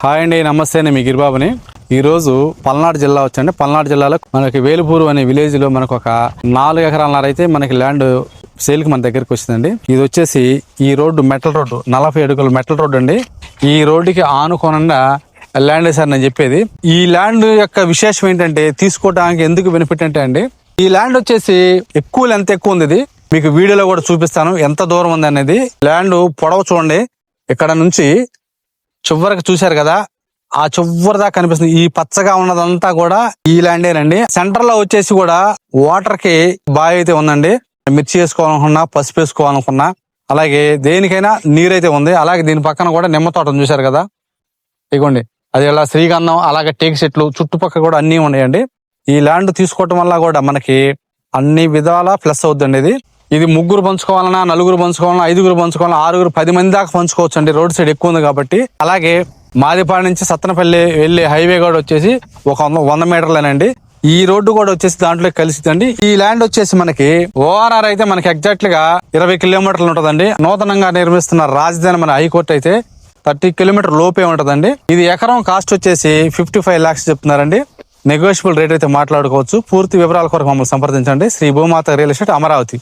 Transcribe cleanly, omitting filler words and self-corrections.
Hi అండి, నమస్తే అండి. మీ గిరిబాబుని. ఈరోజు పల్నాడు జిల్లా వచ్చండి. పల్నాడు జిల్లాలో మనకి వేలుపూరు అనే విలేజ్ లో మనకు ఒక 4 ఎకరాలన్నర అయితే మనకి ల్యాండ్ సేల్ కి మన దగ్గరికి వచ్చిందండి. ఇది వచ్చేసి ఈ రోడ్డు మెటల్ రోడ్డు, 40 అడుగుల మెటల్ రోడ్డు అండి. ఈ రోడ్డుకి ఆనుకోనంగా ల్యాండ్ సార్ నేను చెప్పేది. ఈ ల్యాండ్ యొక్క విశేషం ఏంటంటే, తీసుకోవడానికి ఎందుకు బెనిఫిట్ అంటే అండి, ఈ ల్యాండ్ వచ్చేసి ఎంత ఎక్కువ ఉంది. ఇది మీకు వీడియోలో కూడా చూపిస్తాను ఎంత దూరం ఉంది అనేది. ల్యాండ్ పొడవు చూడండి, ఇక్కడ నుంచి చివరికి చూశారు కదా, ఆ చివరి దాకా కనిపిస్తుంది. ఈ పచ్చగా ఉన్నదంతా కూడా ఈ ల్యాండేనండి. సెంటర్ లో వచ్చేసి కూడా వాటర్ కి బావి అయితే ఉందండి. మిర్చి వేసుకోవాలనుకున్నా, పసుపు వేసుకోవాలనుకున్నా, అలాగే దేనికైనా నీరైతే ఉంది. అలాగే దీని పక్కన కూడా నిమ్మ తోట చూశారు కదా, ఇగోండి అది ఇలా శ్రీగంధం, అలాగే టేక్ చెట్లు చుట్టుపక్కల కూడా అన్ని ఉన్నాయండి. ఈ ల్యాండ్ తీసుకోవటం వల్ల కూడా మనకి అన్ని విధాలా ప్లస్ అవుతుందండి. ఇది ముగ్గురు పంచుకోవాలన్నా, నలుగురు పంచుకోవాలన్నా, 5గురు పంచుకోవాలన్నా, 6గురు 10 మంది దాకా పంచుకోవచ్చు అండి. రోడ్ సైడ్ ఎక్కువ ఉంది కాబట్టి. అలాగే మాదిపాడు నుంచి సత్తనపల్లి వెళ్లే హైవే కూడా వచ్చేసి ఒక 100 మీటర్లేనండి. ఈ రోడ్డు కూడా వచ్చేసి దాంట్లో కలిసిద్దండి. ఈ ల్యాండ్ వచ్చేసి మనకి ఓఆర్ఆర్ అయితే మనకి ఎగ్జాక్ట్ గా 20 కిలోమీటర్లు ఉంటదండి. నూతనంగా నిర్మిస్తున్న రాజధాని మన హైకోర్టు అయితే 30 కిలోమీటర్ లోపే ఉంటదండి. ఇది ఎకరం కాస్ట్ వచ్చేసి 55 lakhs చెప్తున్నారండి. నెగోషియబుల్ రేట్ అయితే మాట్లాడుకోవచ్చు. పూర్తి వివరాల కొరకు మమ్మల్ని సంప్రదించండి. శ్రీ భూమాత రియల్ ఎస్టేట్, అమరావతి.